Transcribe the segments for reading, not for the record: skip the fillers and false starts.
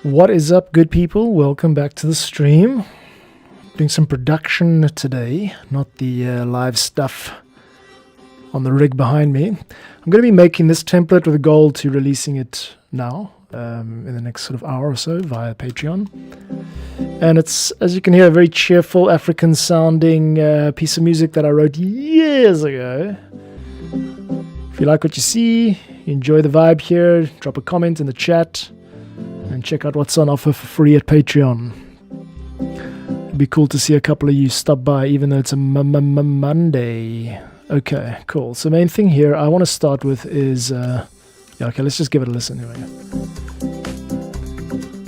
What is up, good people? Welcome back to the stream. Doing some production today, not the live stuff on the rig behind me. I'm going to be making this template with a goal to releasing it now, in the next sort of hour or so via Patreon. And it's, as you can hear, a very cheerful African sounding piece of music that I wrote years ago. If you like what you see, you enjoy the vibe here, drop a comment in the chat and check out what's on offer for free at Patreon. It'd be cool to see a couple of you stop by, even though it's a Monday. Okay, cool. So main thing here I want to start with is, okay, let's just give it a listen. Here we go.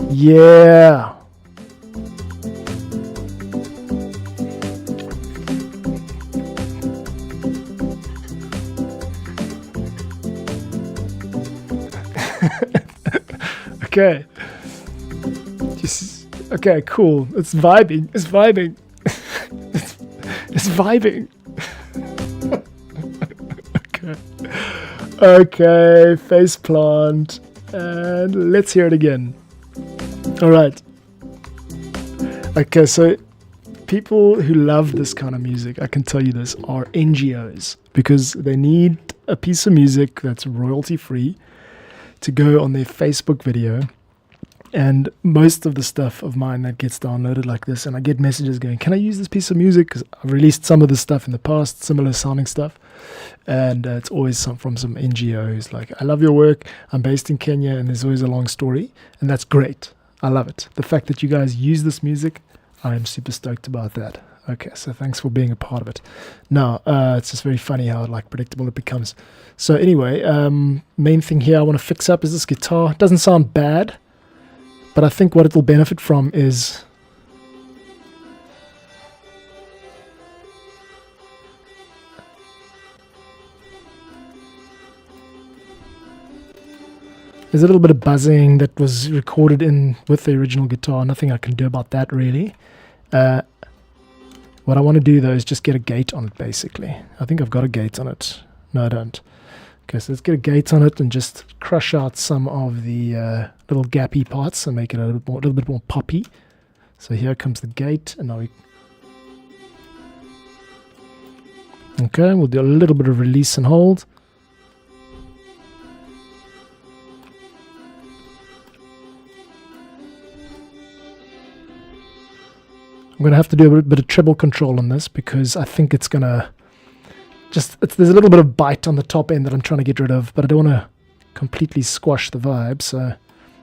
Yeah. Okay. Okay, cool. It's vibing. It's vibing. it's vibing. Okay, face plant. And let's hear it again. All right. Okay, so people who love this kind of music, I can tell you this, are NGOs, because they need a piece of music that's royalty free to go on their Facebook video. And most of the stuff of mine that gets downloaded like this, and I get messages going, can I use this piece of music? Because I've released some of this stuff in the past, similar sounding stuff, and it's always from some NGOs like, I love your work, I'm based in Kenya, and there's always a long story, and that's great. I love it. The fact that you guys use this music, I am super stoked about that. Okay, so thanks for being a part of it. Now, it's just very funny how predictable it becomes. So anyway, main thing here I want to fix up is this guitar. It doesn't sound bad, but I think what it will benefit from is there's a little bit of buzzing that was recorded in with the original guitar. Nothing I can do about that really. What I want to do though is just get a gate on it basically. I think I've got a gate on it. No, I don't. Okay, so let's get a gate on it and just crush out some of the little gappy parts and make it a little bit more poppy. So here comes the gate, and now we... Okay, we'll do a little bit of release and hold. I'm going to have to do a bit of treble control on this because I think it's going to there's a little bit of bite on the top end that I'm trying to get rid of, but I don't want to completely squash the vibe. So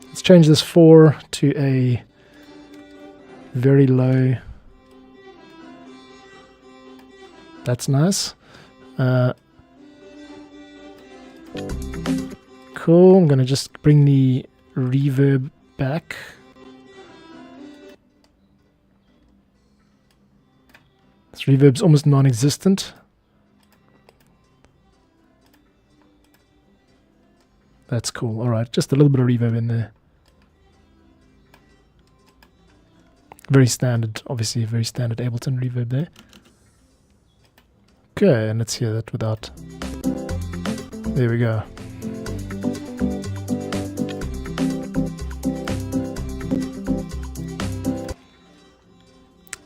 let's change this 4 to a very low. That's nice. Cool. I'm going to just bring the reverb back. This reverb's almost non-existent. That's cool. All right, just a little bit of reverb in there. Very standard, obviously a very standard Ableton reverb there. Okay, and let's hear that without. There we go.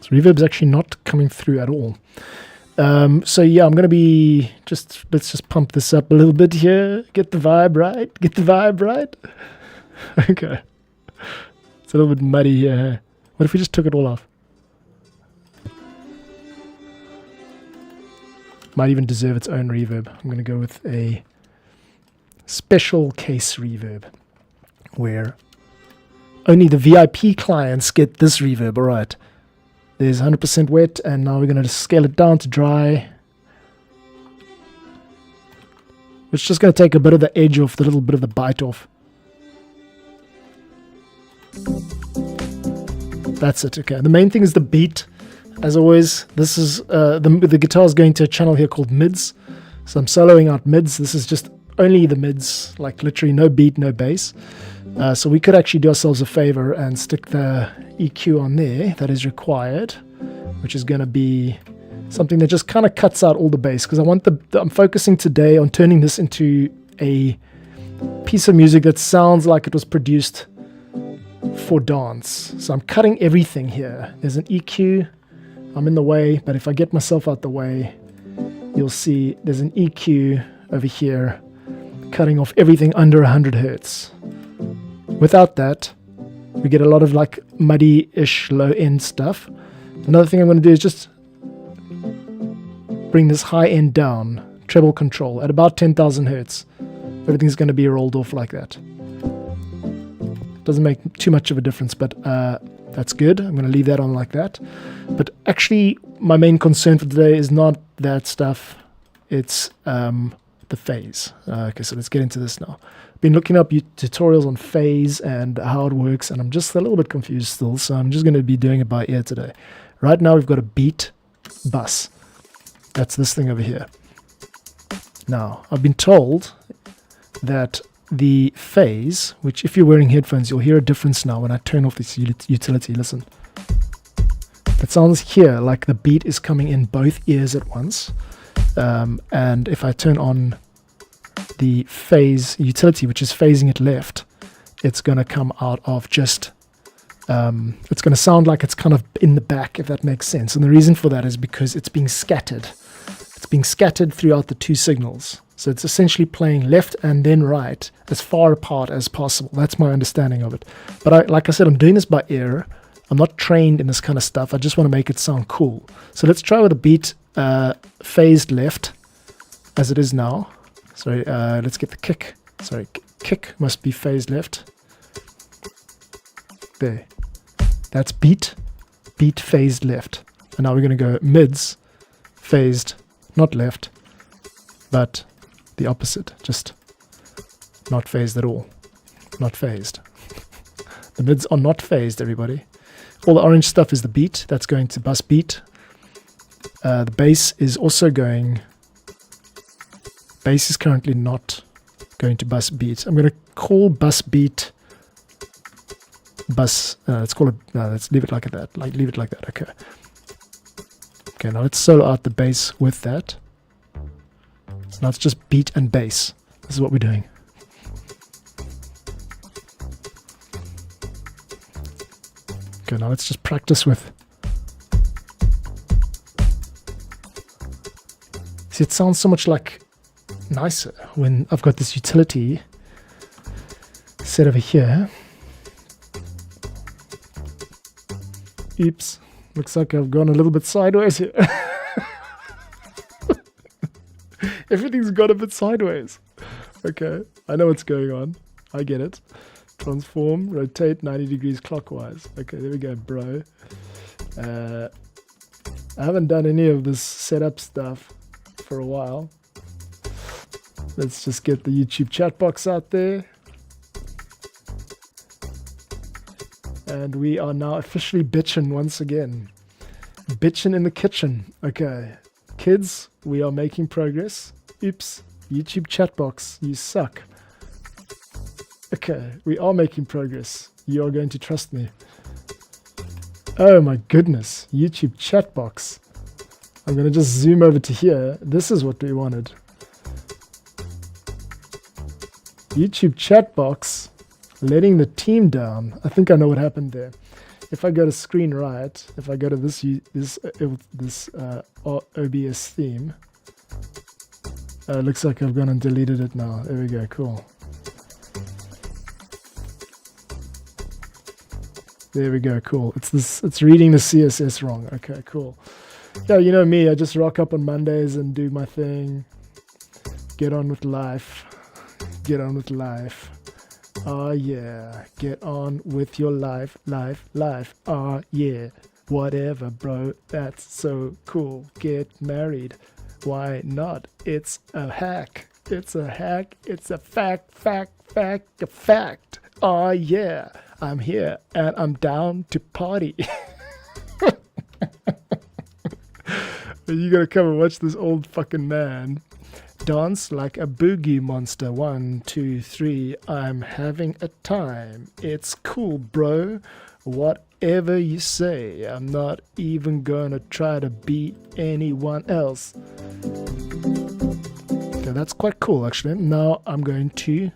So reverb's actually not coming through at all. So yeah, I'm going to be let's just pump this up a little bit here. Get the vibe right. Get the vibe right. Okay. It's a little bit muddy here. What if we just took it all off? Might even deserve its own reverb. I'm going to go with a special case reverb where only the VIP clients get this reverb. All right. There's 100% wet, and now we're going to scale it down to dry. It's just going to take a bit of the edge off, the little bit of the bite off. That's it, okay. The main thing is the beat. As always, this is the guitar is going to a channel here called mids. So I'm soloing out mids. This is just only the mids, like literally no beat, no bass. So we could actually do ourselves a favor and stick the EQ on there that is required, which is going to be something that just kind of cuts out all the bass, because I'm focusing today on turning this into a piece of music that sounds like it was produced for dance. So I'm cutting everything here. There's an EQ. I'm in the way, but if I get myself out the way, you'll see there's an EQ over here cutting off everything under 100 hertz. Without that, we get a lot of like muddy-ish low-end stuff. Another thing I'm going to do is just bring this high end down, treble control at about 10,000 hertz. Everything's going to be rolled off like that. Doesn't make too much of a difference, but that's good. I'm going to leave that on like that. But actually, my main concern for today is not that stuff. It's the phase. Okay, so let's get into this now. I've been looking up tutorials on phase and how it works, and I'm just a little bit confused still, so I'm just going to be doing it by ear today. Right now, we've got a beat bus. That's this thing over here. Now, I've been told that the phase, which if you're wearing headphones, you'll hear a difference now when I turn off this utility. Listen. It sounds here like the beat is coming in both ears at once. And if I turn on the phase utility, which is phasing it left, it's going to come out of just, it's going to sound like it's kind of in the back, if that makes sense. And the reason for that is because it's being scattered. It's being scattered throughout the two signals. So it's essentially playing left and then right as far apart as possible. That's my understanding of it. But like I said, I'm doing this by ear. I'm not trained in this kind of stuff. I just want to make it sound cool. So let's try with a beat phased left as it is now. Sorry, let's get the kick. Sorry, kick must be phased left. There. That's beat phased left. And now we're going to go mids phased, not left, but the opposite, just not phased at all. Not phased. The mids are not phased, everybody. All the orange stuff is the beat. That's going to bus beat. The bass is also going... Bass is currently not going to bus beat. I'm going to call bus beat bus... let's call it... let's leave it like that. Leave it like that. Okay. Okay, now let's solo out the bass with that. So now it's just beat and bass. This is what we're doing. Okay, now let's just practice with... See, it sounds so much like nicer when I've got this utility set over here. Oops, looks like I've gone a little bit sideways here. Everything's gone a bit sideways. Okay, I know what's going on. I get it. Transform, rotate 90 degrees clockwise. Okay, there we go, bro. I haven't done any of this setup stuff for a while. Let's just get the YouTube chat box out there. And we are now officially bitching once again. Bitching in the kitchen. Okay, kids, we are making progress. Oops, YouTube chat box, you suck. Okay, we are making progress. You are going to trust me. Oh my goodness, YouTube chat box. I'm going to just zoom over to here. This is what we wanted. YouTube chat box letting the team down. I think I know what happened there. If I go to screen right, if I go to this OBS theme, it looks like I've gone and deleted it now. There we go, cool. There we go, cool. It's reading the CSS wrong. Okay, cool. Yeah, you know me, I just rock up on Mondays and do my thing. Get on with life. Get on with life. Oh yeah, get on with your life. Oh yeah, whatever, bro. That's so cool. Get married. Why not? It's a hack. It's a hack. It's a fact. A fact. Oh yeah. I'm here and I'm down to party. You gotta come and watch this old fucking man dance like a boogie monster. 1, 2, 3. I'm having a time. It's cool, bro. Whatever you say. I'm not even gonna try to beat anyone else. Okay, that's quite cool actually. Now I'm going to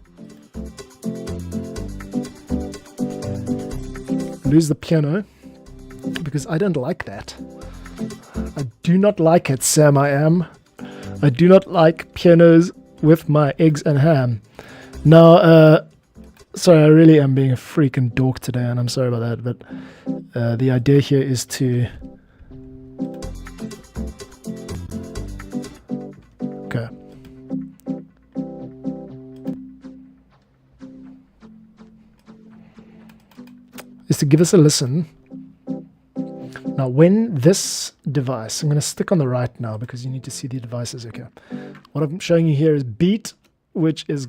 lose the piano because I don't like that. I do not like it, Sam. I do not like pianos with my eggs and ham. Now, sorry, I really am being a freaking dork today, and I'm sorry about that, but the idea here is to... Okay. Is to give us a listen. Now, when this device, I'm going to stick on the right now because you need to see the devices. Okay. What I'm showing you here is beat, which is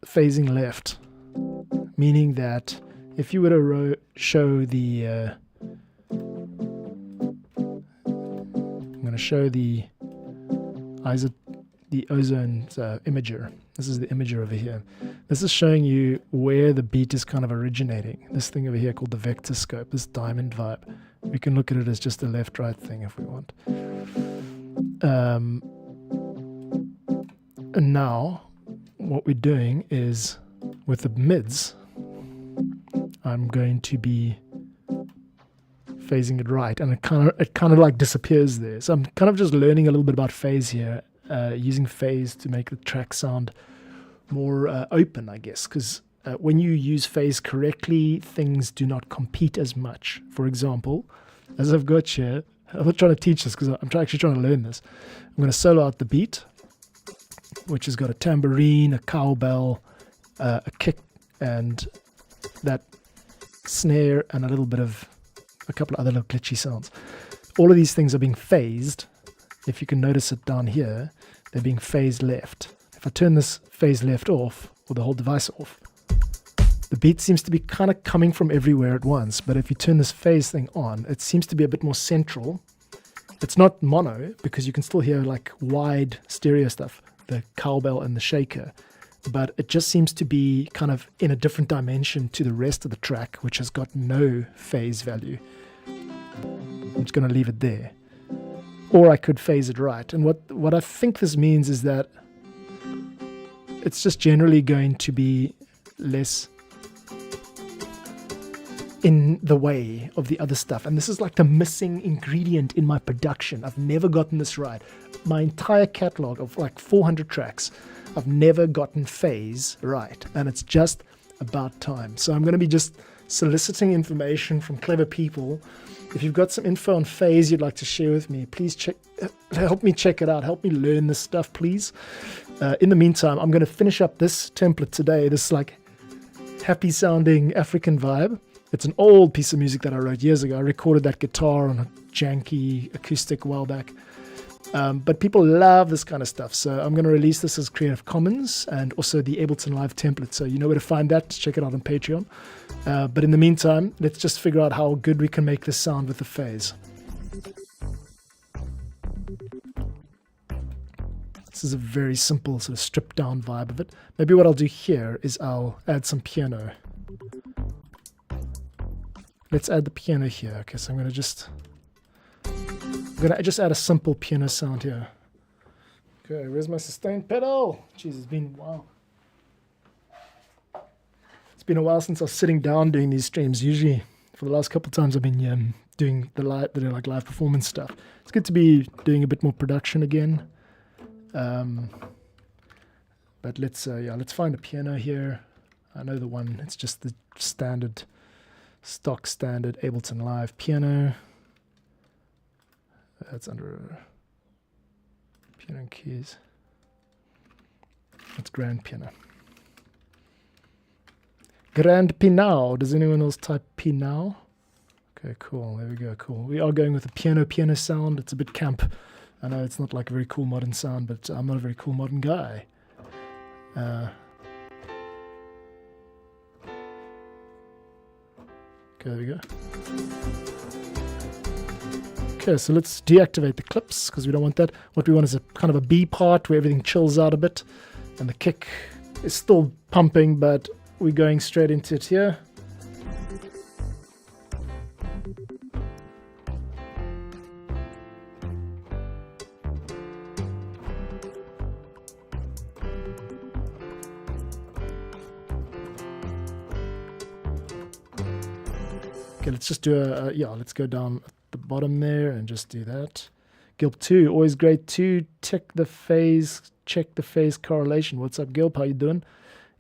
phasing left, meaning that if you were to show the, I'm going to show the ozone imager. This is the imager over here. This is showing you where the beat is kind of originating. This thing over here called the vector scope, this diamond vibe. We can look at it as just a left-right thing if we want. And now, what we're doing is, with the mids, I'm going to be phasing it right, and it kind of like disappears there. So I'm kind of just learning a little bit about phase here, using phase to make the track sound more open, I guess, because when you use phase correctly, things do not compete as much. For example, as I've got here, I'm not trying to teach this because I'm actually trying to learn this. I'm going to solo out the beat, which has got a tambourine, a cowbell, a kick, and that snare, and a couple of other little glitchy sounds. All of these things are being phased. If you can notice it down here, they're being phased left. If I turn this phase left off, or the whole device off, the beat seems to be kind of coming from everywhere at once. But if you turn this phase thing on, it seems to be a bit more central. It's not mono, because you can still hear like wide stereo stuff, the cowbell and the shaker. But it just seems to be kind of in a different dimension to the rest of the track, which has got no phase value. I'm just going to leave it there. Or I could phase it right. And what I think this means is that it's just generally going to be less in the way of the other stuff. And this is like the missing ingredient in my production. I've never gotten this right. My entire catalog of like 400 tracks, I've never gotten phase right. And it's just about time. So I'm going to be just soliciting information from clever people. If you've got some info on phase you'd like to share with me, please help me check it out. Help me learn this stuff, please. In the meantime, I'm going to finish up this template today, this like happy sounding African vibe. It's an old piece of music that I wrote years ago. I recorded that guitar on a janky acoustic a while back. But people love this kind of stuff. So I'm going to release this as Creative Commons and also the Ableton Live template. So you know where to find that. Check it out on Patreon. But in the meantime, let's just figure out how good we can make this sound with the phase. This is a very simple sort of stripped down vibe of it. Maybe what I'll do here is I'll add some piano. Let's add the piano here. Okay, so I'm going to just add a simple piano sound here. Okay, where's my sustain pedal? Jeez, it's been a while. It's been a while since I was sitting down doing these streams. Usually, for the last couple of times, I've been doing the live performance stuff. It's good to be doing a bit more production again. But let's find a piano here. I know the one. It's just the stock standard Ableton Live piano. That's under piano and keys. That's grand piano. Grand Pinau. Does anyone else type Pinau? Okay, cool. There we go. Cool. We are going with a piano sound. It's a bit camp. I know it's not like a very cool modern sound, but I'm not a very cool modern guy. Okay, there we go. Okay, so let's deactivate the clips because we don't want that. What we want is a kind of a B part where everything chills out a bit and the kick is still pumping, but we're going straight into it here. Okay, let's just do let's go down at the bottom there and just do that. Gilp 2, always great 2. Check the phase correlation. What's up, Gilp? How you doing?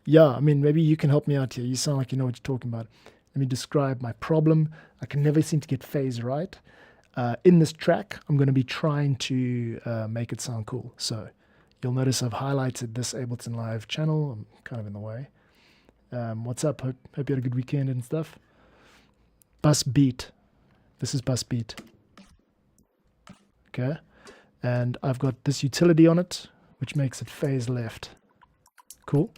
Yeah, I mean, maybe you can help me out here. You sound like you know what you're talking about. Let me describe my problem. I can never seem to get phase right. In this track, I'm going to be trying to make it sound cool. So you'll notice I've highlighted this Ableton Live channel. I'm kind of in the way. What's up? Hope you had a good weekend and stuff. Bus beat. This is bus beat. Okay. And I've got this utility on it, which makes it phase left. Cool.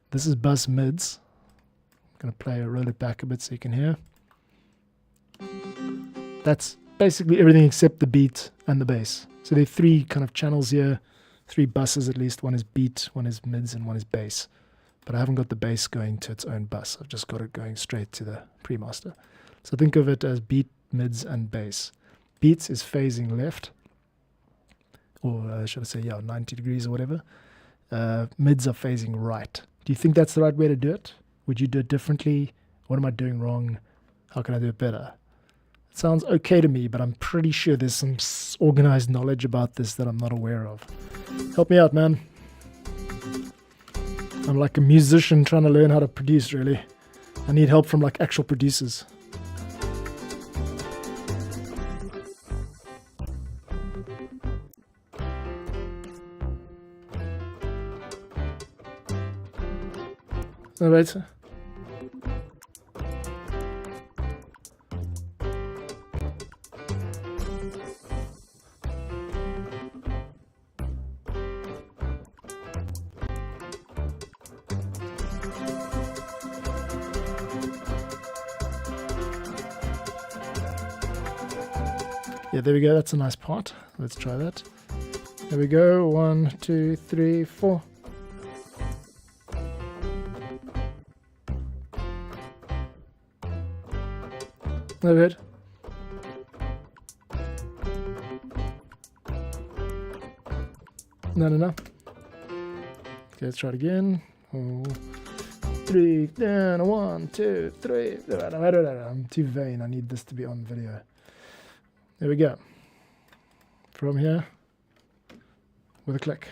This is bus mids. I'm going to roll it back a bit so you can hear. That's basically everything except the beat and the bass. So there are 3 kind of channels here, 3 buses at least. One is beat, one is mids, and one is bass. But I haven't got the bass going to its own bus. I've just got it going straight to the pre-master. So think of it as beat, mids, and bass. Beats is phasing left, or should I say, 90 degrees or whatever. Mids are phasing right. Do you think that's the right way to do it? Would you do it differently? What am I doing wrong? How can I do it better? It sounds okay to me, but I'm pretty sure there's some organized knowledge about this that I'm not aware of. Help me out, man. I'm like a musician trying to learn how to produce, really. I need help from like actual producers. All right. Yeah, there we go. That's a nice part. Let's try that. There we go. 1, 2, 3, 4. No good. No. Okay, let's try it again. 3, down, 1, 2, 3. I'm too vain. I need this to be on video. There we go. From here, with a click.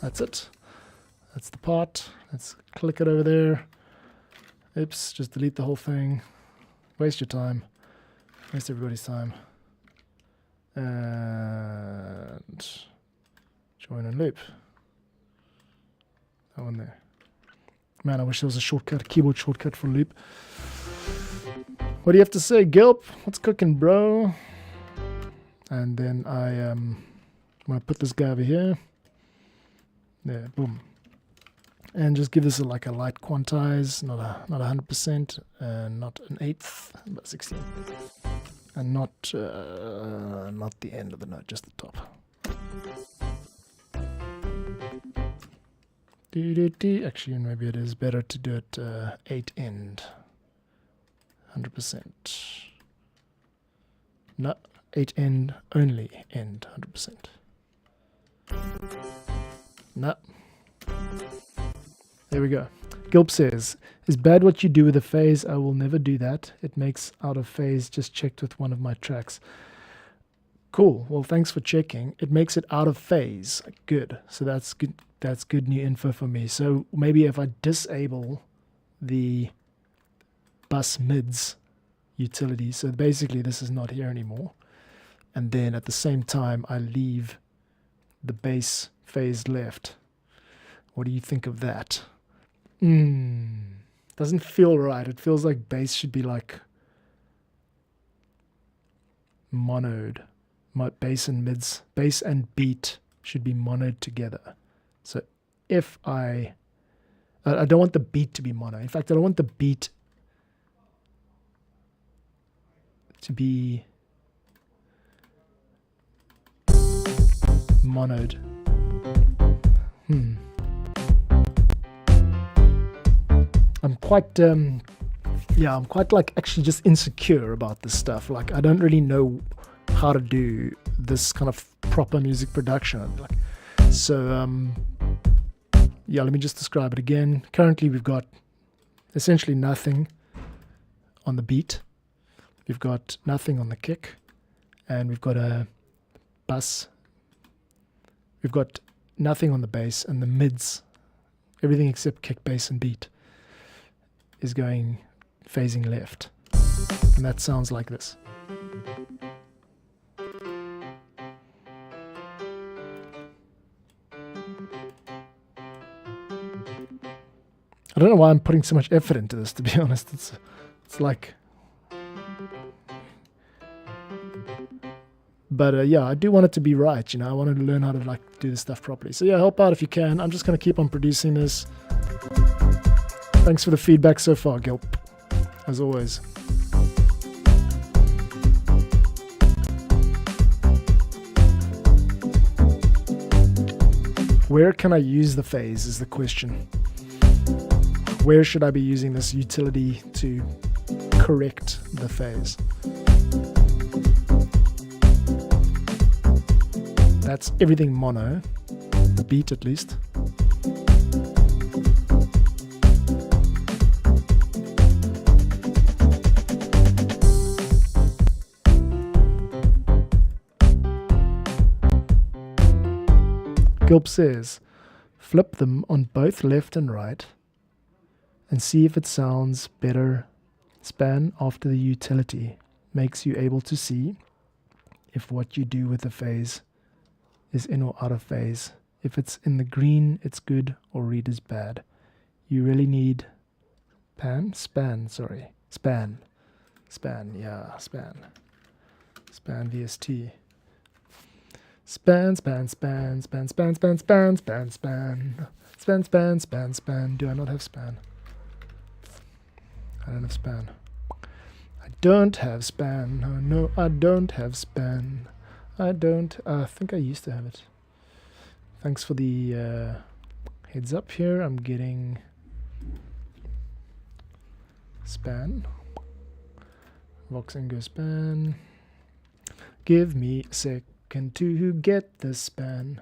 That's it. That's the part. Let's click it over there. Oops, just delete the whole thing. Waste your time. Waste everybody's time. And join and loop. That one there. Man, I wish there was a shortcut, a keyboard shortcut for loop. What do you have to say, Gilp? What's cooking, bro? And then I'm gonna put this guy over here. There, boom. And just give this like a light quantize, not 100%, and not an eighth, but 16, and not the end of the note, just the top. Actually, maybe it is better to do it 8 end, 100%. No, 8 end only, end 100%. No. There we go. Gilp says, is bad what you do with a phase? I will never do that. It makes out of phase. Just checked with one of my tracks. Cool. Well, thanks for checking. It makes it out of phase. Good. So that's good. That's good new info for me. So maybe if I disable the bus mids utility, so basically this is not here anymore, and then at the same time I leave the bass phase left. What do you think of that? Doesn't feel right. It feels like bass should be like monoed. My bass and mids, bass and beat should be monoed together. So if I don't want the beat to be mono. In fact, I don't want the beat to be monoed. I'm quite I'm quite like actually just insecure about this stuff. Like I don't really know how to do this kind of proper music production. Like, so yeah, let me just describe it again. Currently we've got essentially nothing on the beat. We've got nothing on the kick, and we've got a bass. We've got nothing on the bass, and the mids, everything except kick, bass, and beat is going phasing left. And that sounds like this. I don't know why I'm putting so much effort into this, to be honest. It's like... But yeah, I do want it to be right, you know. I wanted to learn how to like do this stuff properly. So yeah, help out if you can. I'm just going to keep on producing this. Thanks for the feedback so far, Gilp, as always. Where can I use the phase is the question. Where should I be using this utility to correct the phase? That's everything mono, the beat at least. Gilp says, flip them on both left and right and see if it sounds better. Span after the utility makes you able to see if what you do with the phase is in or out of phase. If it's in the green, it's good, or read is bad. You really need span VST. Span. Do I not have span? I don't have span. I don't have span. No, I don't have span. I think I used to have it. Thanks for the heads up here. I'm getting span. Voxengo span. Give me a second to get the span.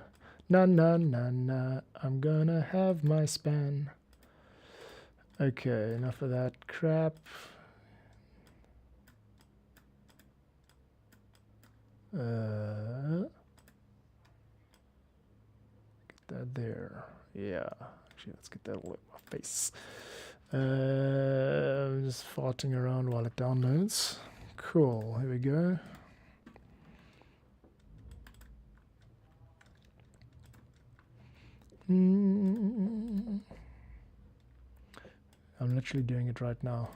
Na. I'm gonna have my span. Okay, enough of that crap. Get that there. Yeah, actually, let's get that all in my face. I'm just farting around while it downloads. Cool, here we go. I'm literally doing it right now.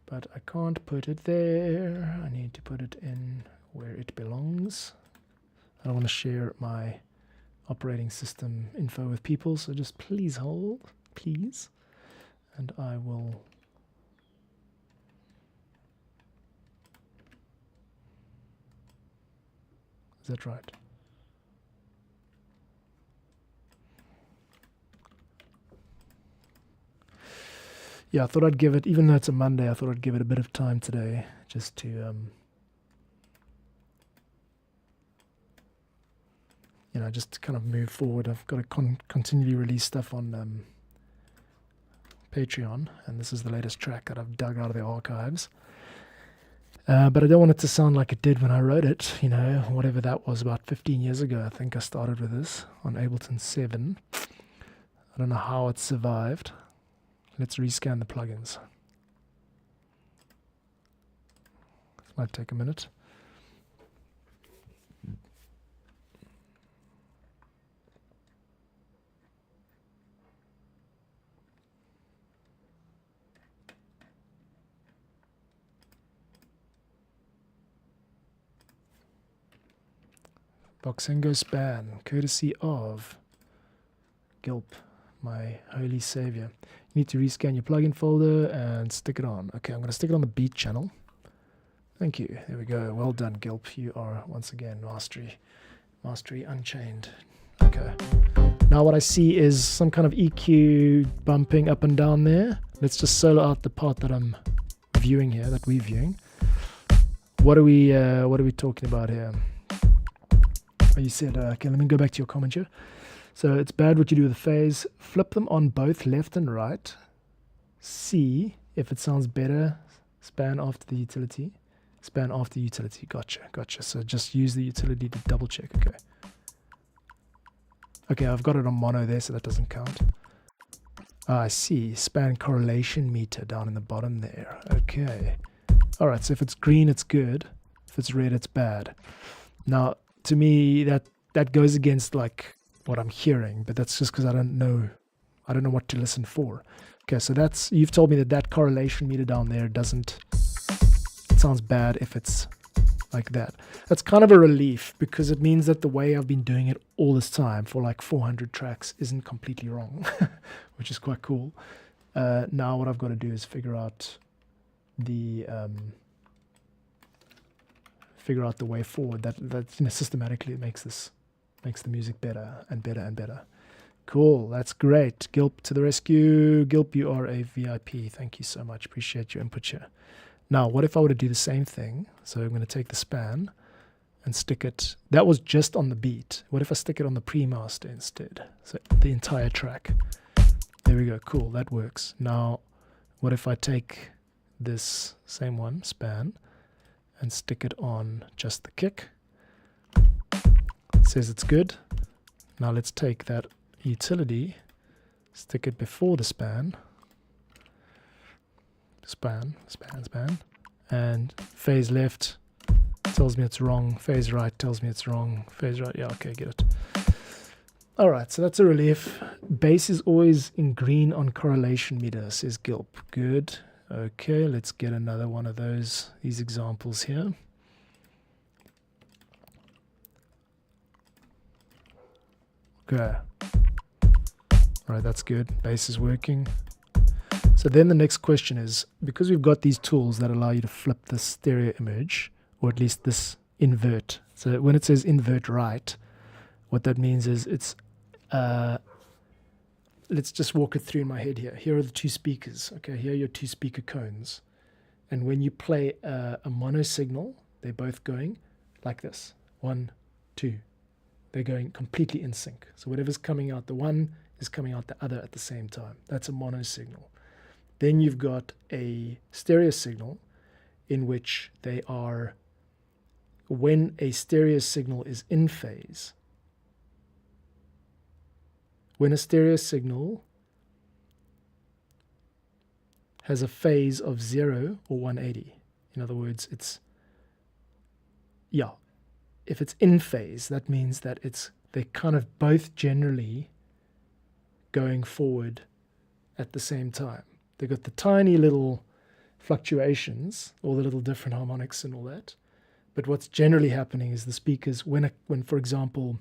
But I can't put it there. I need to put it in where it belongs. I don't want to share my operating system info with people, so just please hold, please. And I will... Is that right? Yeah, I thought I'd give it, even though it's a Monday, I thought I'd give it a bit of time today just to, you know, just to kind of move forward. I've got to continually release stuff on Patreon, and this is the latest track that I've dug out of the archives. But I don't want it to sound like it did when I wrote it, you know, whatever that was, about 15 years ago. I think I started with this on Ableton 7. I don't know how it survived. Let's rescan the plugins. This might take a minute. Voxengo span, courtesy of Gilp, my holy savior. You need to rescan your plugin folder and stick it on. Okay, I'm going to stick it on the beat channel. Thank you. There we go. Well done, Gilp. You are once again mastery unchained. Okay. Now what I see is some kind of EQ bumping up and down there. Let's just solo out the part that I'm viewing here, that we're viewing. What are we talking about here? Oh, you said, okay, let me go back to your comment here. So it's bad what you do with the phase. Flip them on both left and right. See if it sounds better. Span after the utility. Span after utility. Gotcha. So just use the utility to double check. Okay, I've got it on mono there, so that doesn't count. I see. Span correlation meter down in the bottom there. Okay. Alright, so if it's green, it's good. If it's red, it's bad. Now, to me, that goes against like what I'm hearing, but that's just because I don't know what to listen for. Okay, so you've told me that correlation meter down there it sounds bad if it's like that. That's kind of a relief, because it means that the way I've been doing it all this time for like 400 tracks isn't completely wrong, which is quite cool. Now what I've got to do is figure out the way forward that systematically makes the music better and better and better. Cool, that's great. Gilp to the rescue. Gilp, you are a VIP. Thank you so much. Appreciate your input here. Now, what if I were to do the same thing? So I'm going to take the span and stick it. That was just on the beat. What if I stick it on the pre-master instead? So the entire track. There we go. Cool, that works. Now, what if I take this same one, span, and stick it on just the kick? It says it's good. Now let's take that utility, stick it before the span, and phase left tells me it's wrong, phase right tells me it's wrong, phase right, yeah, okay, get it. Alright, so that's a relief. Bass is always in green on correlation meter, says Gilp. Good. Okay, let's get another one of these examples here. Okay. Alright, that's good. Bass is working. So then the next question is, because we've got these tools that allow you to flip the stereo image, or at least this invert. So when it says invert right, what that means is it's let's just walk it through in my head here. Here are the two speakers. Okay, here are your two speaker cones. And when you play a mono signal, they're both going like this. 1, 2. They're going completely in sync. So whatever's coming out the one is coming out the other at the same time. That's a mono signal. Then you've got a stereo signal in which they are, when a stereo signal is in phase, when a stereo signal has a phase of 0 or 180, in other words, if it's in phase, that means that they're kind of both generally going forward at the same time. They've got the tiny little fluctuations, all the little different harmonics and all that. But what's generally happening is the speakers, when for example,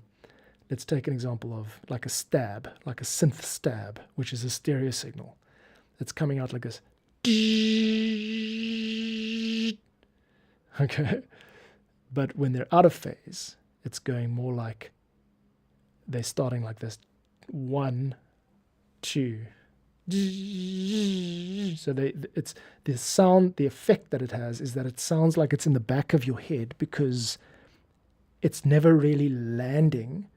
let's take an example of like a stab, like a synth stab, which is a stereo signal. It's coming out like this. Okay. But when they're out of phase, it's going more like they're starting like this. 1, 2. So it's the sound, the effect that it has is that it sounds like it's in the back of your head, because it's never really landing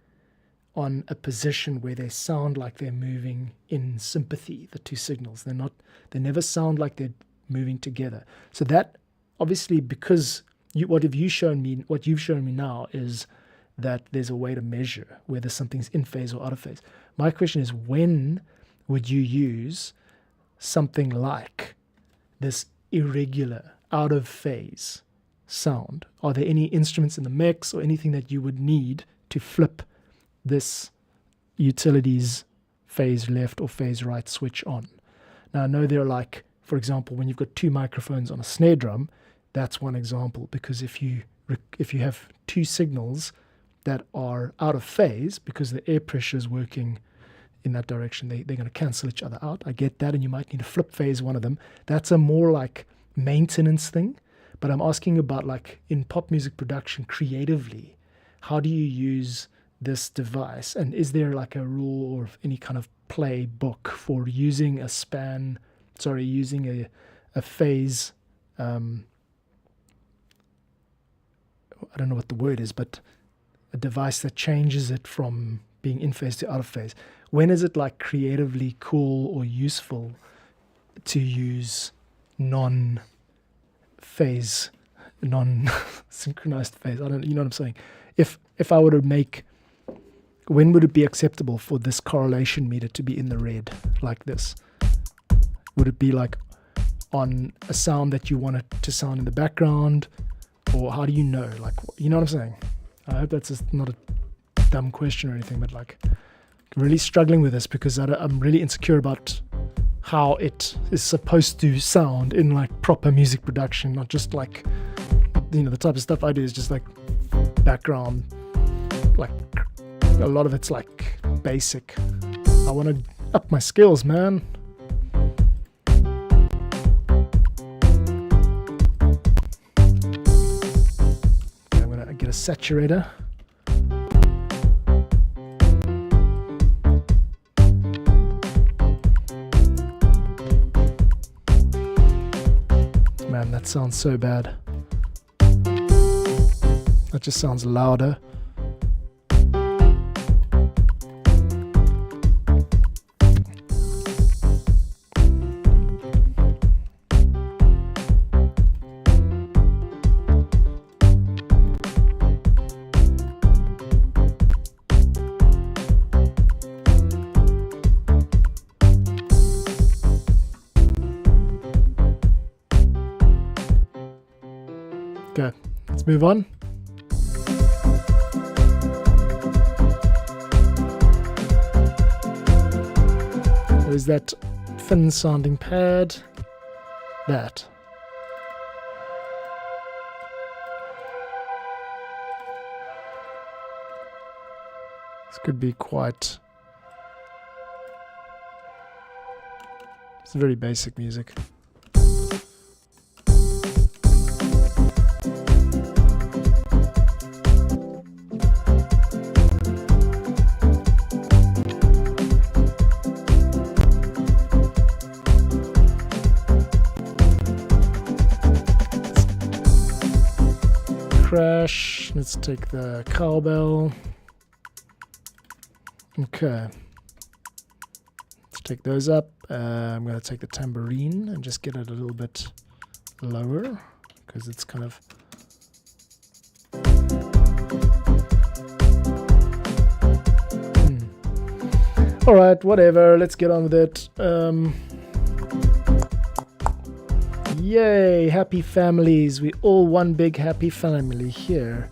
on a position where they sound like they're moving in sympathy, the two signals. They never sound like they're moving together. So that obviously, because what you've shown me now is that there's a way to measure whether something's in phase or out of phase. My question is, when would you use something like this irregular, out of phase sound? Are there any instruments in the mix or anything that you would need to flip this utility's phase left or phase right switch on? Now I know they're like, for example, when you've got two microphones on a snare drum, that's one example, because if you have two signals that are out of phase because the air pressure is working in that direction, they're going to cancel each other out. I get that, and you might need to flip phase one of them. That's a more like maintenance thing. But I'm asking about, like, in pop music production creatively, how do you use this device? And is there like a rule or any kind of playbook for using using a phase, I don't know what the word is, but a device that changes it from being in phase to out of phase? When is it like creatively cool or useful to use non-phase, non-synchronized phase? You know what I'm saying? If I were to make, when would it be acceptable for this correlation meter to be in the red like this? Would it be like on a sound that you want it to sound in the background? Or how do you know? Like, you know what I'm saying? I hope that's just not a dumb question or anything, but like, I'm really struggling with this because I'm really insecure about how it is supposed to sound in like proper music production, not just like, you know, the type of stuff I do is just like background, like a lot of it's like basic. I want to up my skills, man. Okay, I'm gonna get a saturator. Man, that sounds so bad. That just sounds louder. Okay, let's move on. There's that thin sounding pad. That. This could be quite... It's very basic music. Crash. Let's take the cowbell. Okay. Let's take those up. I'm going to take the tambourine and just get it a little bit lower because it's kind of... Alright, whatever. Let's get on with it. Yay, happy families. We all one big happy family here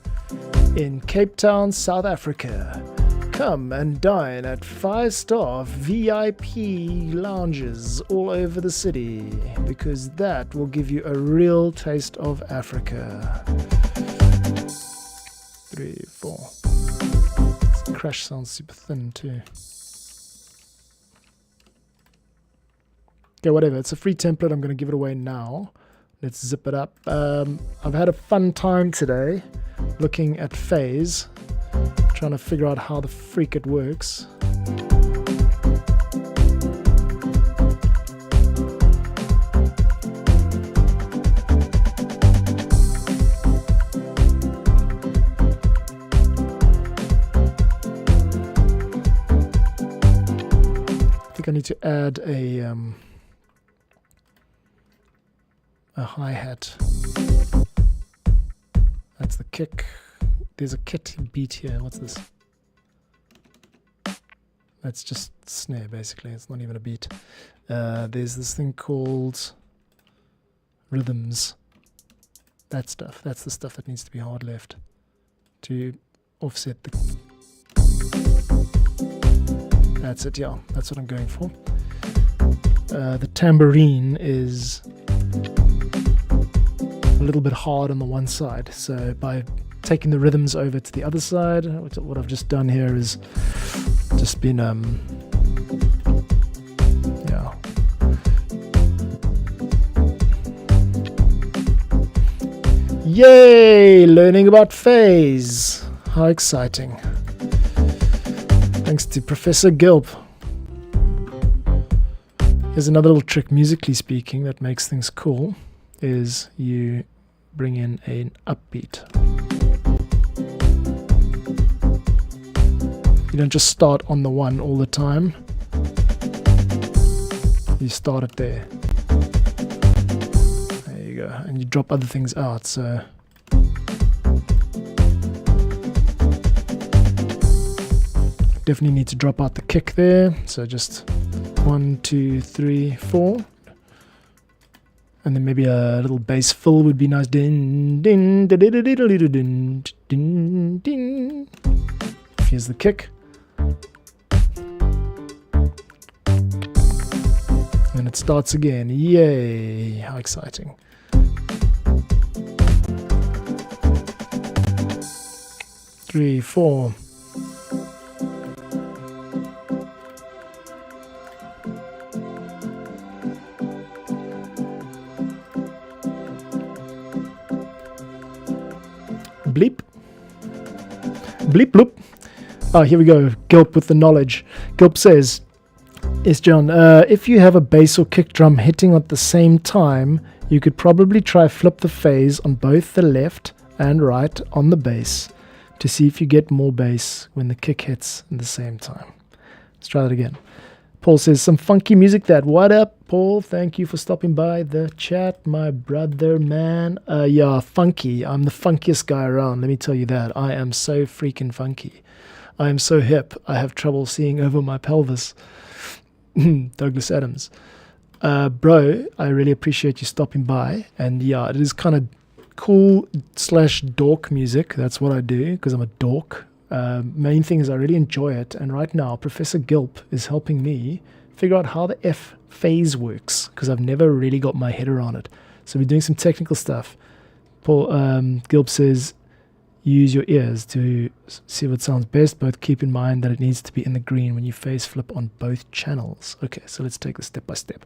in Cape Town, South Africa. Come and dine at 5-star VIP lounges all over the city because that will give you a real taste of Africa. 3, 4. This crash sounds super thin too. Okay, whatever. It's a free template. I'm going to give it away now. Let's zip it up. I've had a fun time today looking at phase, trying to figure out how the freak it works. I think I need to add a hi-hat. That's the kick. There's a kit beat here. What's this? That's just snare, basically. It's not even a beat. There's this thing called rhythms. That stuff. That's the stuff that needs to be hard left to offset the... That's it, yeah. That's what I'm going for. The tambourine is a little bit hard on the one side, so by taking the rhythms over to the other side, what I've just done here is just been yeah, yay, learning about phase, how exciting. Thanks to Professor Gilp. Here's another little trick, musically speaking, that makes things cool, is you bring in an upbeat. You don't just start on the one all the time. You start it there. There you go. And you drop other things out, so... Definitely need to drop out the kick there. So just 1, 2, 3, 4. And then maybe a little bass fill would be nice. Din, din, din, din, din, din, din, din. Here's the kick. And it starts again. Yay! How exciting. Three, 4. Bleep. Bleep bloop. Oh, here we go. Gilp with the knowledge. Gilp says, yes, John, if you have a bass or kick drum hitting at the same time, you could probably try flip the phase on both the left and right on the bass to see if you get more bass when the kick hits at the same time. Let's try that again. Paul says, some funky music that. What up, Paul? Thank you for stopping by the chat, my brother, man. Yeah, funky. I'm the funkiest guy around, let me tell you that. I am so freaking funky. I am so hip, I have trouble seeing over my pelvis. Douglas Adams. Bro, I really appreciate you stopping by. And yeah, it is kind of cool / dork music. That's what I do, because I'm a dork. Main thing is I really enjoy it, and right now Professor Gilp is helping me figure out how the F phase works, because I've never really got my head around it. So we're doing some technical stuff. Paul Gilp says use your ears to see what sounds best, but keep in mind that it needs to be in the green when you phase flip on both channels. Okay, so let's take this step by step.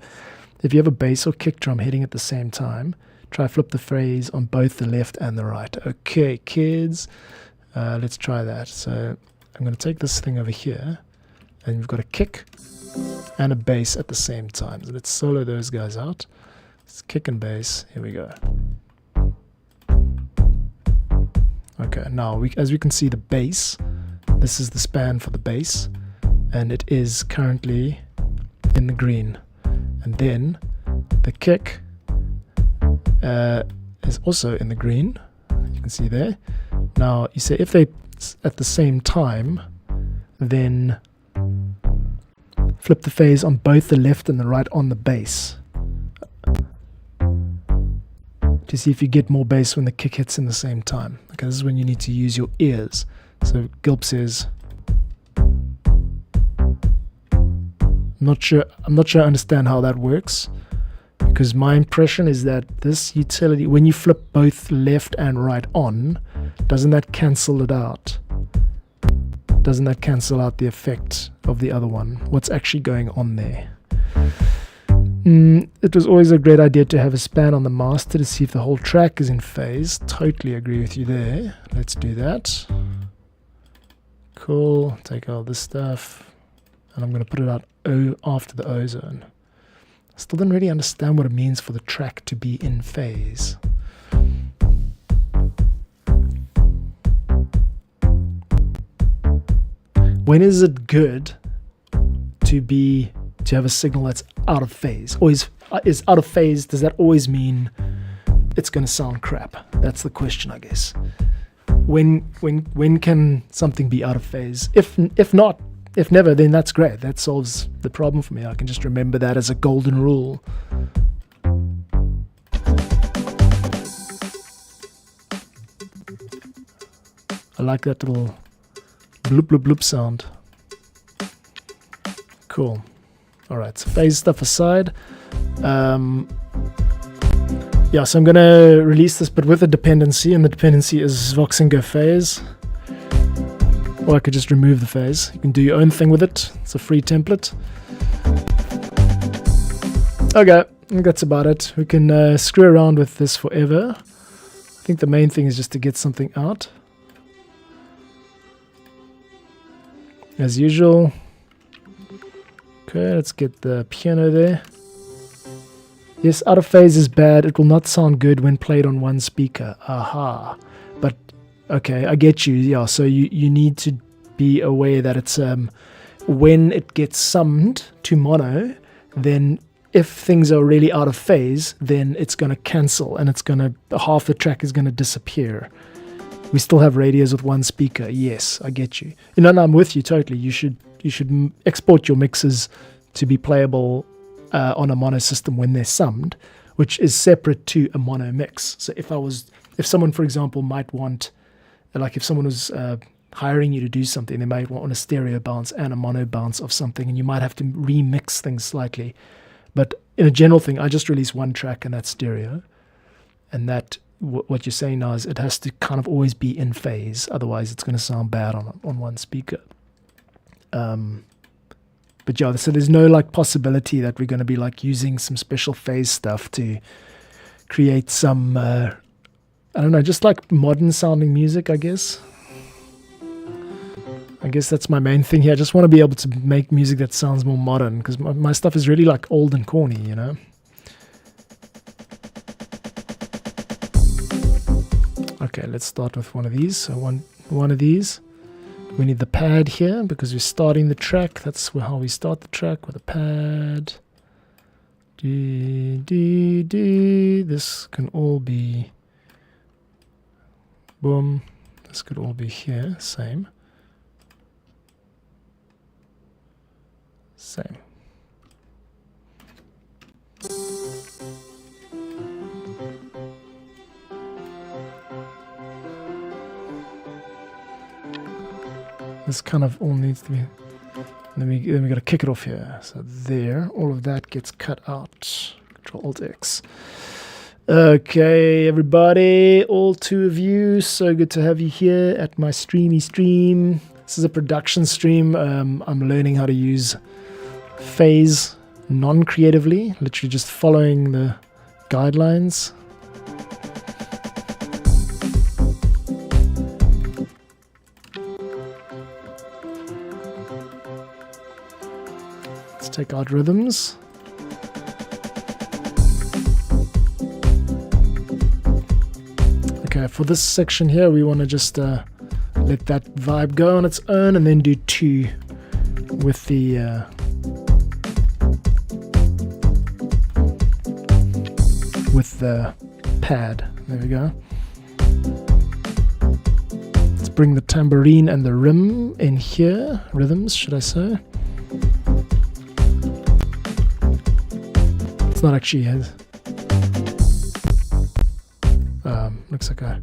If you have a bass or kick drum hitting at the same time, try flip the phrase on both the left and the right. Okay, kids. Let's try that. So I'm going to take this thing over here, and we've got a kick and a bass at the same time. So let's solo those guys out. It's kick and bass. Here we go. Okay, now as we can see, the bass, this is the span for the bass, and it is currently in the green. And then the kick is also in the green. You can see there. Now, you say if they at the same time, then flip the phase on both the left and the right on the bass to see if you get more bass when the kick hits in the same time. Okay, this is when you need to use your ears. So Gilp says, I'm not sure I understand how that works, because my impression is that this utility, when you flip both left and right on, doesn't that cancel it out? Doesn't that cancel out the effect of the other one? What's actually going on there? It was always a great idea to have a span on the master to see if the whole track is in phase. Totally agree with you there. Let's do that. Cool. Take all this stuff. And I'm going to put it out O after the ozone. I still don't really understand what it means for the track to be in phase. When is it good to have a signal that's out of phase? Or is out of phase, does that always mean it's going to sound crap? That's the question, I guess. When can something be out of phase? If never, then that's great. That solves the problem for me. I can just remember that as a golden rule. I like that little bloop bloop bloop sound. Cool. All right, so phase stuff aside. Yeah, so I'm going to release this, but with a dependency, and the dependency is Voxingo phase. Or I could just remove the phase. You can do your own thing with it. It's a free template. Okay, I think that's about it. We can screw around with this forever. I think the main thing is just to get something out. as usual. Okay, let's get the piano there. Yes, out of phase is bad. It will not sound good when played on one speaker. Aha. But, okay, I get you. Yeah, so you need to be aware that it's when it gets summed to mono, then if things are really out of phase, then it's going to cancel and half the track is going to disappear. We still have radios with one speaker. Yes, I get you. No, I'm with you totally. You should export your mixes to be playable on a mono system when they're summed, which is separate to a mono mix. So if someone, for example, might want, like if someone was hiring you to do something, they might want a stereo bounce and a mono bounce of something, and you might have to remix things slightly. But in a general thing, I just release one track and that's stereo. And that, what you're saying now is it has to kind of always be in phase. Otherwise, it's going to sound bad on one speaker. But yeah, so there's no like possibility that we're going to be like using some special phase stuff to create some, I don't know, just like modern sounding music, I guess. I guess that's my main thing here. I just want to be able to make music that sounds more modern, because my stuff is really like old and corny, you know? Okay, let's start with one of these. So one of these. We need the pad here because we're starting the track. That's how we start the track, with a pad. This can all be... Boom. This could all be here. Same. This kind of all needs to be... Then we got to kick it off here. So there, all of that gets cut out. Control-Alt-X. Okay, everybody, all two of you, so good to have you here at my streamy stream. This is a production stream. I'm learning how to use phase non-creatively, literally just following the guidelines. Let's take out rhythms. Okay, for this section here, we want to just let that vibe go on its own and then do two with the pad. There we go. Let's bring the tambourine and the rim in here. Rhythms, should I say. It's not actually his. Looks like a...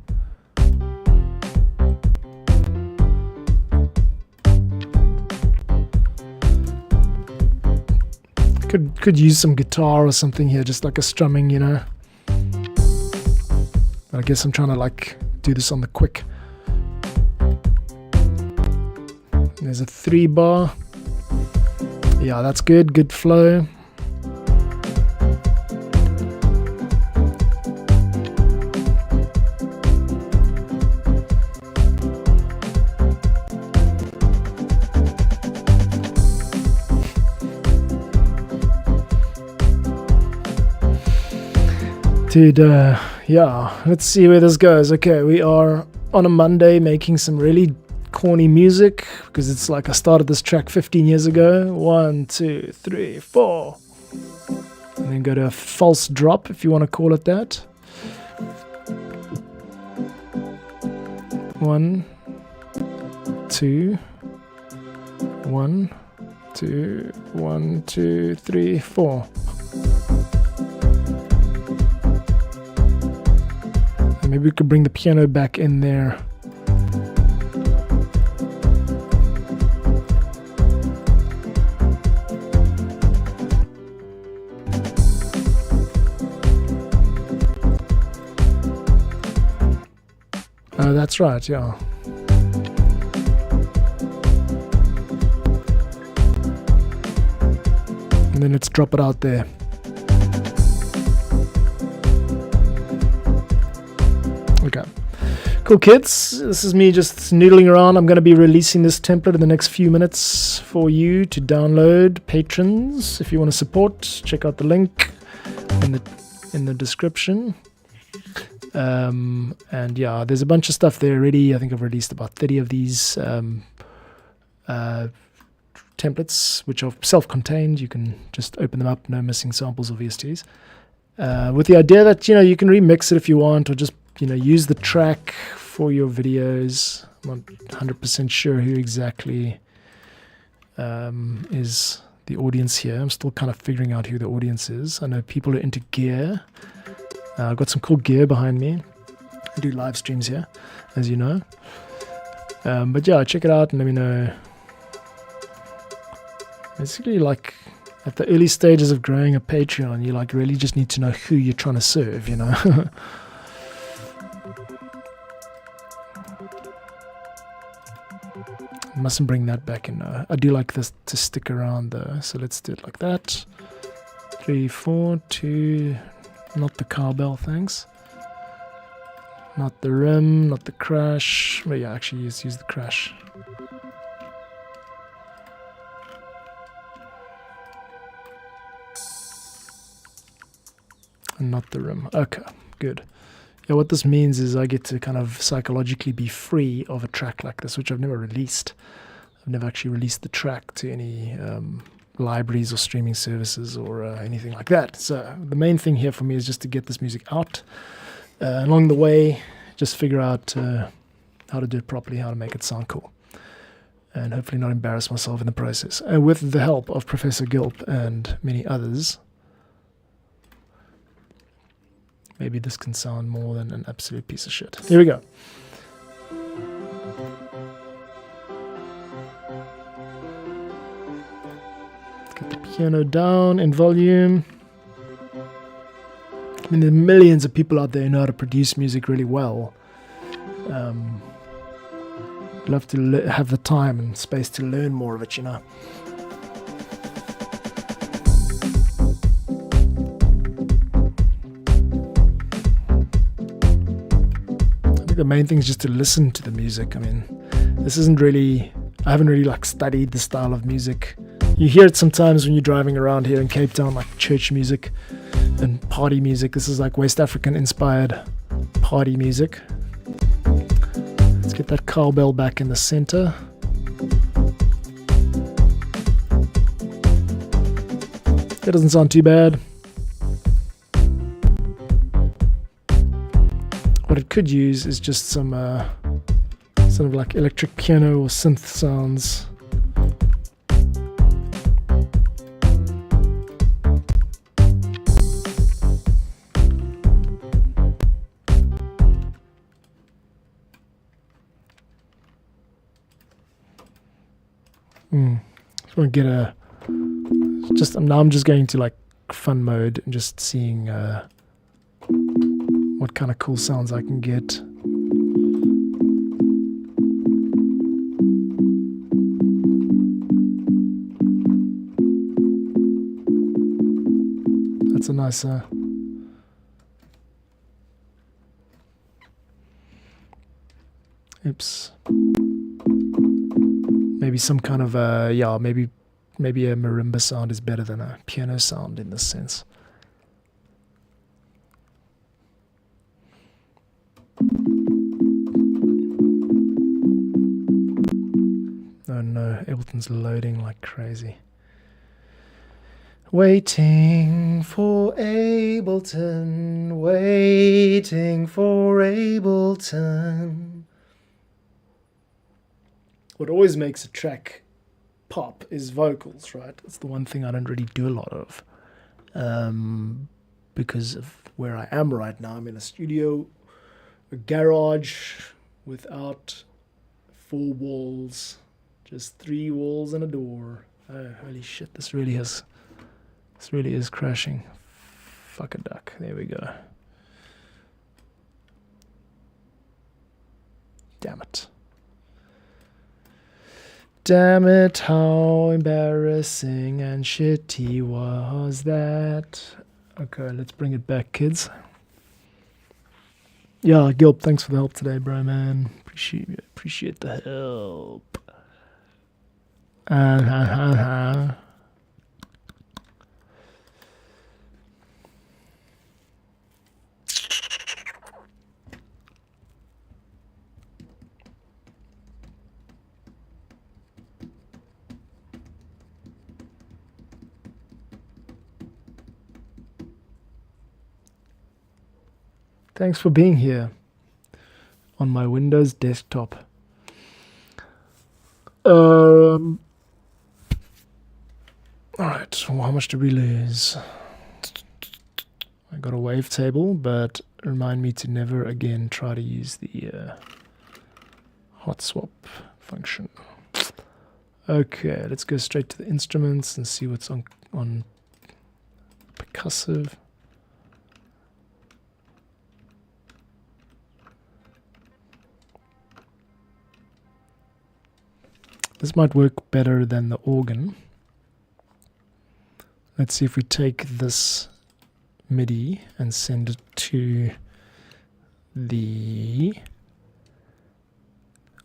Could use some guitar or something here, just like a strumming, you know. I guess I'm trying to like do this on the quick. There's a 3-bar. Yeah, that's good. Good flow. Dude, yeah, let's see where this goes. Okay, we are on a Monday making some really corny music because it's like I started this track 15 years ago. 1, 2, 3, 4. And then go to a false drop, if you want to call it that. 1, 2, 1, 2, 1, 2, 3, 4. Maybe we could bring the piano back in there. That's right, yeah. And then let's drop it out there. Okay, Cool, kids. This is me just noodling around. I'm going to be releasing this template in the next few minutes for you to download. Patrons, if you want to support, check out the link in the description. And yeah, there's a bunch of stuff there already. I think I've released about 30 of these templates, which are self-contained. You can just open them up, no missing samples or VSTs. With the idea that, you can remix it if you want, or just, use the track for your videos. I'm not 100% sure who exactly is the audience here. I'm still kind of figuring out who the audience is. I know people are into gear. I've got some cool gear behind me. I do live streams here, as you know. But yeah, check it out and let me know. Basically, like, at the early stages of growing a Patreon, you really just need to know who you're trying to serve, Mustn't bring that back in now. I do like this to stick around though, so let's do it like that. 3, 4, 2, not the cowbell, thanks. Not the rim, not the crash. Well, yeah, actually, use the crash. And not the rim. Okay, good. Yeah, what this means is I get to kind of psychologically be free of a track like this, which I've never released. I've never actually released the track to any libraries or streaming services or anything like that. So the main thing here for me is just to get this music out. Along the way, just figure out how to do it properly, how to make it sound cool. And hopefully not embarrass myself in the process. And with the help of Professor Gilp and many others, maybe this can sound more than an absolute piece of shit. Here we go. Let's get the piano down in volume. I mean, there are millions of people out there who know how to produce music really well. I'd love to have the time and space to learn more of it, The main thing is just to listen to the music. I mean, this isn't really, I haven't really studied the style of music. You hear it sometimes when you're driving around here in Cape Town, like church music and party music. This is like West African inspired party music. Let's get that cowbell back in the center. That doesn't sound too bad. What it could use is just some sort of like electric piano or synth sounds. Just want to get now I'm just going to fun mode and just seeing what kind of cool sounds I can get. That's a nice oops. Maybe some kind of maybe a marimba sound is better than a piano sound in this sense. Oh no, Ableton's loading like crazy. Waiting for Ableton, waiting for Ableton. What always makes a track pop is vocals, right? It's the one thing I don't really do a lot of. Because of where I am right now. I'm in a studio, a garage without 4 walls. Just 3 walls and a door. Oh, holy shit, this really is crashing. Fuck a duck. There we go. Damn it. Damn it, how embarrassing and shitty was that. Okay, let's bring it back, kids. Yeah, Gilp, thanks for the help today, bro, man. Appreciate the help. Thanks for being here on my Windows desktop. Alright, well, how much did we lose? I got a wavetable, but remind me to never again try to use the hot swap function. Okay, let's go straight to the instruments and see what's on percussive. This might work better than the organ. Let's see if we take this MIDI and send it to the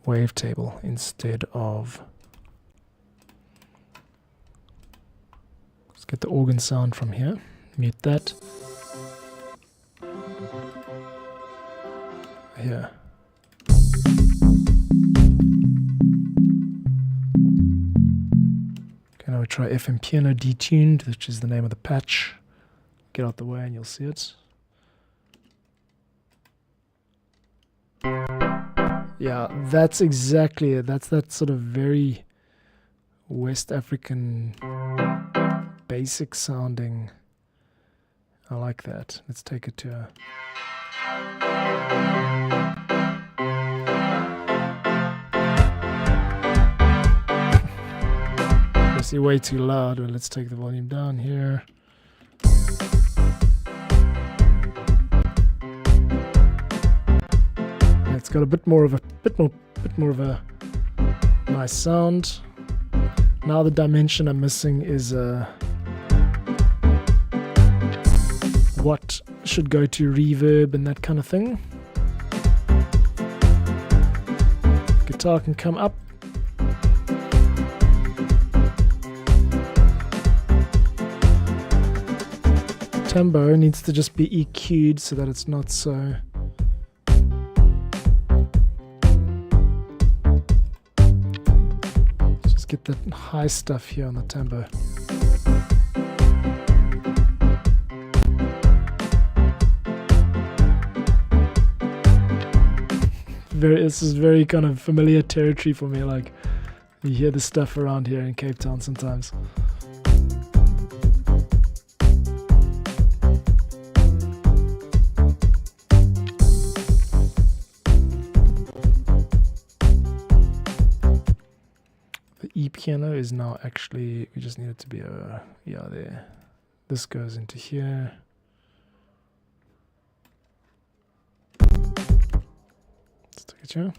wavetable instead of... Let's get the organ sound from here. Mute that. Here. Now we try FM Piano Detuned, which is the name of the patch. Get out the way and you'll see it. Yeah, that's exactly it. That's that sort of very West African basic sounding. I like that. Let's take it to a... way too loud, but let's take the volume down here. It's got a bit more of a nice sound. Now the dimension I'm missing is what should go to reverb and that kind of thing. Guitar can come up. Tempo needs to just be EQ'd so that it's not so... Just get that high stuff here on the tempo. This is very kind of familiar territory for me, like you hear the stuff around here in Cape Town sometimes. Piano is now actually, we just need it to be a, yeah, there. This goes into here. Let's take it here.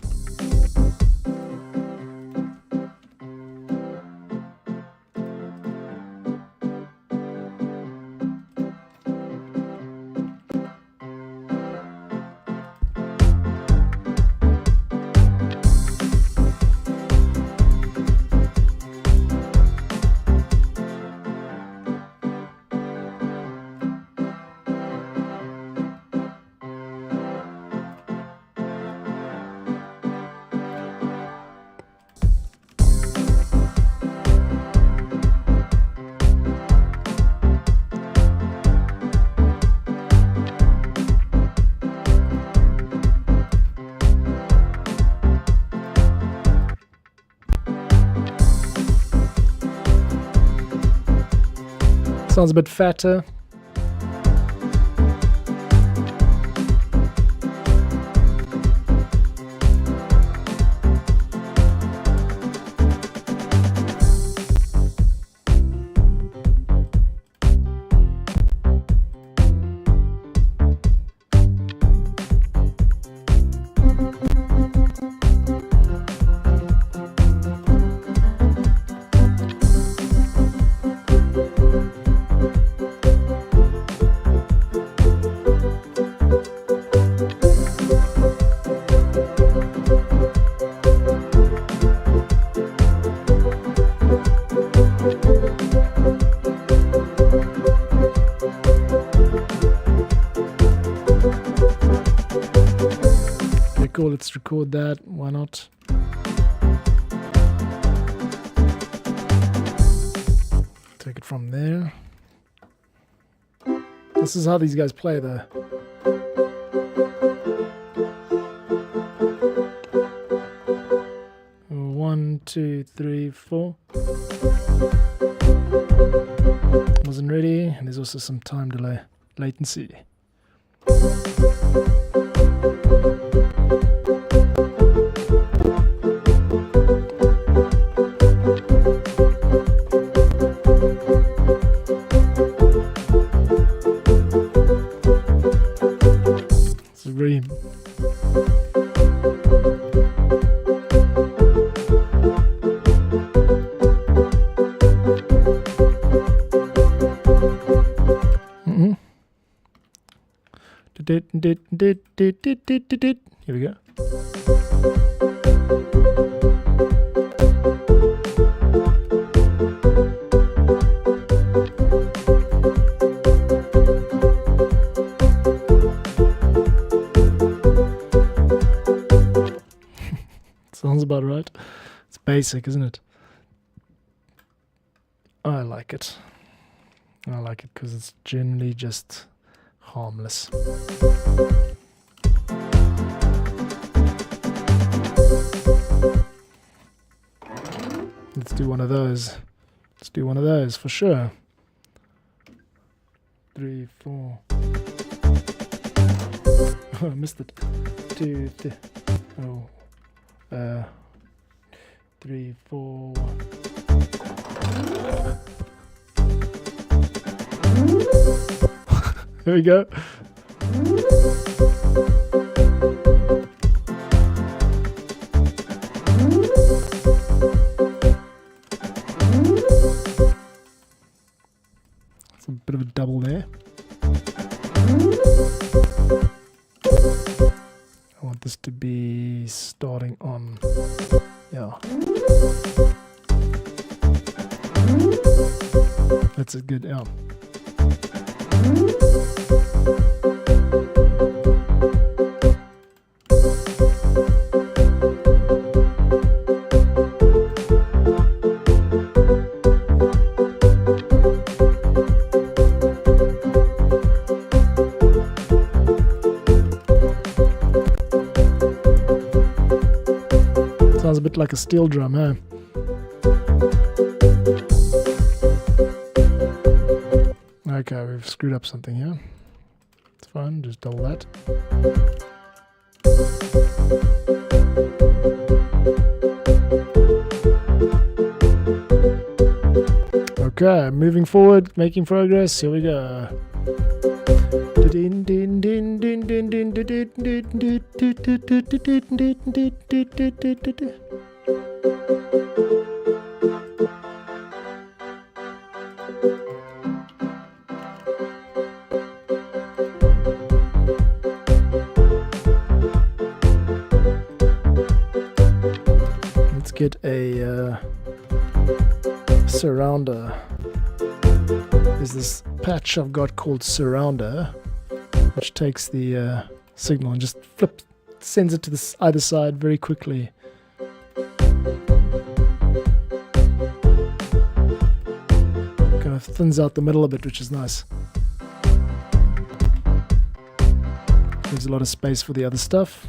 Sounds a bit fatter. let's record that. Why not? Take it from there. This is how these guys play though. One, two, three, four. Wasn't ready, and there's also some time delay, latency. It's very Here we go. Sounds about right. It's basic, isn't it? I like it. I like it because it's generally just harmless. Let's do one of those. Let's do one of those for sure. 3, 4. Oh, I missed it. 2, 3. Oh. 3, 4, 1. There we go. It's a bit of a double there. I want this to be starting on, yeah. That's a good, yeah. Sounds a bit like a steel drum, huh? Okay, we've screwed up something here. It's fine, just double that. Okay, moving forward, making progress. Here we go. Let's get a surrounder. There's this patch I've got called surrounder, which takes the signal and just sends it to the either side very quickly. Kind of thins out the middle a bit, which is nice. Gives a lot of space for the other stuff.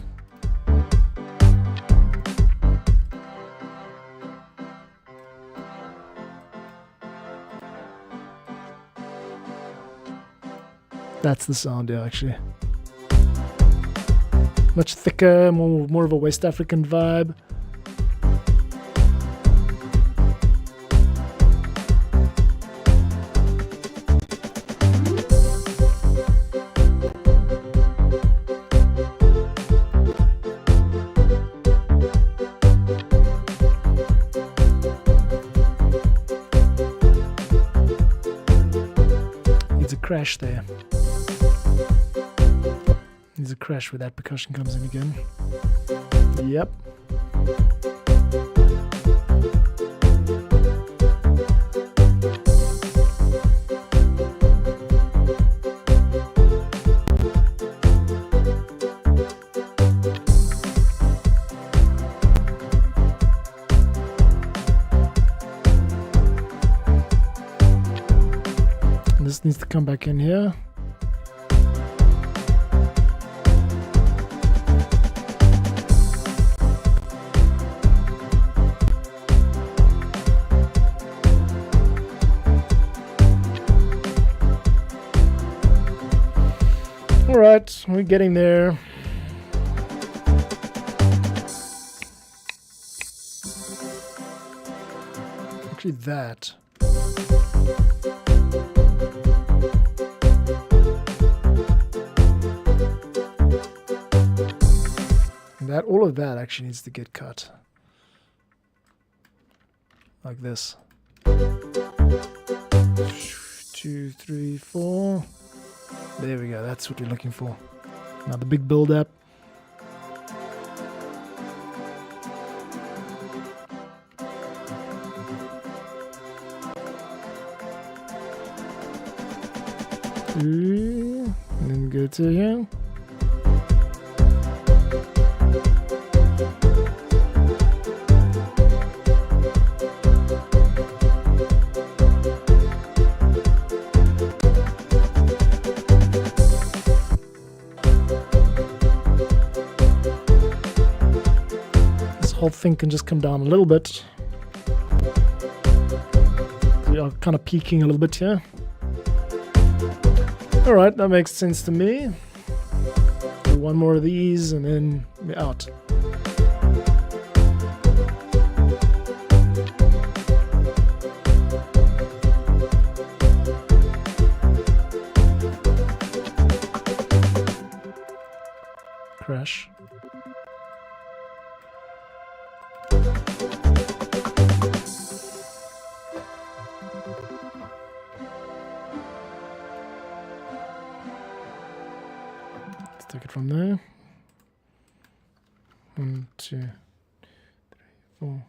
That's the sound, yeah, actually. Much thicker, more of a West African vibe. Needs a crash there. Needs a crash where that percussion comes in again. Yep. This needs to come back in here. All right, we're getting there. Actually, that. That, all of that actually needs to get cut. Like this. 2, 3, 4. There we go, that's what we're looking for. Now the big build up. And then go to here. Whole thing can just come down a little bit. We are kind of peaking a little bit here. All right, that makes sense to me. Do one more of these and then we're out. Crash. Take it from there. 1, 2, 3, 4.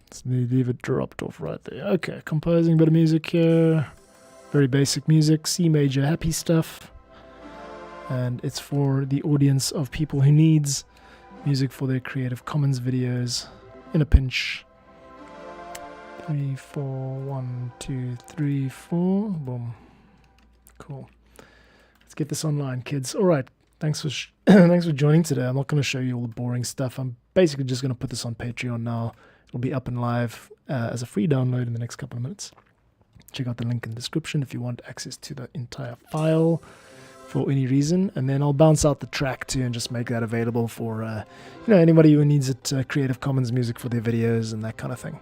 Let's leave it dropped off right there. Okay, composing a bit of music here. Very basic music, C major, happy stuff. And it's for the audience of people who needs music for their Creative Commons videos in a pinch. 3, 4, 1, 2, 3, 4. Boom. Cool. Let's get this online, kids. All right. Thanks for thanks for joining today. I'm not going to show you all the boring stuff. I'm basically just going to put this on Patreon now. It'll be up and live as a free download in the next couple of minutes. Check out the link in the description if you want access to the entire file for any reason. And then I'll bounce out the track too and just make that available for anybody who needs it, Creative Commons music for their videos and that kind of thing.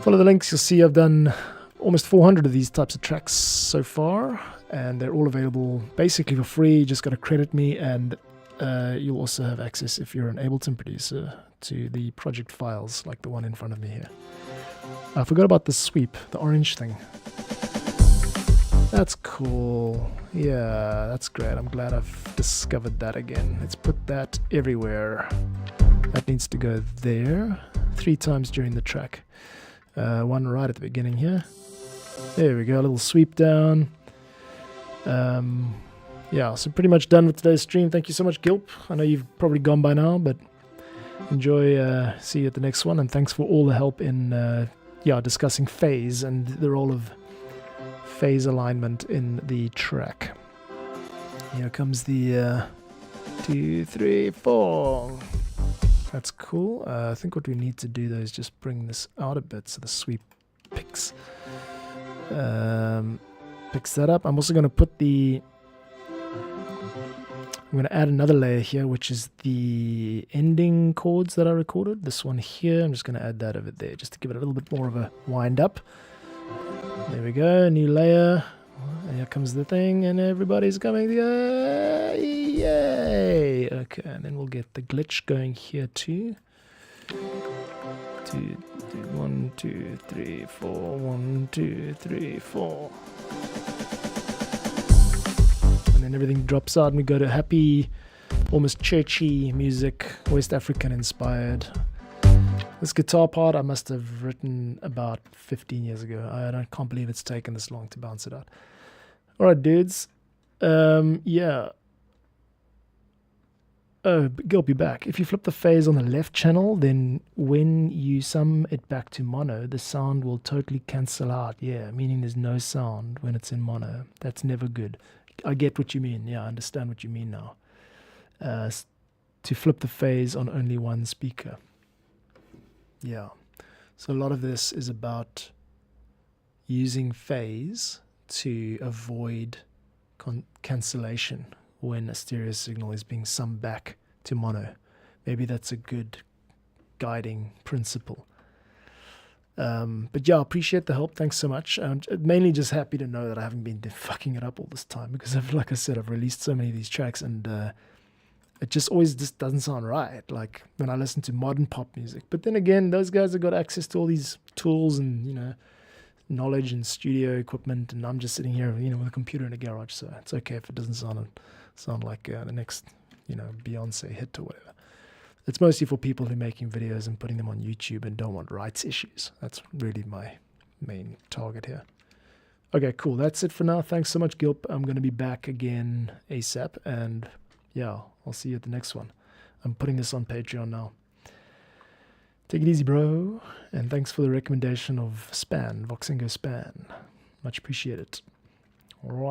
Follow the links. You'll see I've done almost 400 of these types of tracks so far, and they're all available basically for free. You just got to credit me, and you'll also have access, if you're an Ableton producer, to the project files like the one in front of me here. I forgot about the sweep, the orange thing. That's cool. Yeah, that's great. I'm glad I've discovered that again. Let's put that everywhere. That needs to go there 3 times during the track. One right at the beginning here. There we go, a little sweep down. Yeah, so pretty much done with today's stream. Thank you so much, Gilp. I know you've probably gone by now, but enjoy. See you at the next one, and thanks for all the help in discussing phase and the role of phase alignment in the track. Here comes the 2, 3, 4. That's cool. I think what we need to do though is just bring this out a bit so the sweep picks that up. I'm also going to put I'm going to add another layer here, which is the ending chords that I recorded. This one here, I'm just going to add that over there just to give it a little bit more of a wind up. There we go, new layer. And here comes the thing, and everybody's coming. Yay! Okay, and then we'll get the glitch going here too. 1, 2, 3, 4. 1, 2, 3, 4. And then everything drops out, and we go to happy, almost churchy music, West African inspired. This guitar part I must have written about 15 years ago. Can't believe it's taken this long to bounce it out. All right, dudes. Yeah. Oh, Gil, be back. If you flip the phase on the left channel, then when you sum it back to mono, the sound will totally cancel out. Yeah, meaning there's no sound when it's in mono. That's never good. I get what you mean. Yeah, I understand what you mean now. To flip the phase on only one speaker. Yeah. So a lot of this is about using phase to avoid cancellation when a stereo signal is being summed back to mono. Maybe that's a good guiding principle. But yeah, I appreciate the help. Thanks so much. I'm mainly just happy to know that I haven't been fucking it up all this time, because like I said, I've released so many of these tracks and it just always just doesn't sound right, like when I listen to modern pop music. But then again, those guys have got access to all these tools and, you know, knowledge and studio equipment, and I'm just sitting here, you know, with a computer in a garage, so it's okay if it doesn't sound like the next, you know, Beyonce hit or whatever. It's mostly for people who are making videos and putting them on YouTube and don't want rights issues. That's really my main target here. Okay, cool. That's it for now. Thanks so much, Gilp. I'm going to be back again ASAP, and yeah, I'll see you at the next one. I'm putting this on Patreon now. Take it easy, bro. And thanks for the recommendation of Span, Voxengo Span. Much appreciated. All right.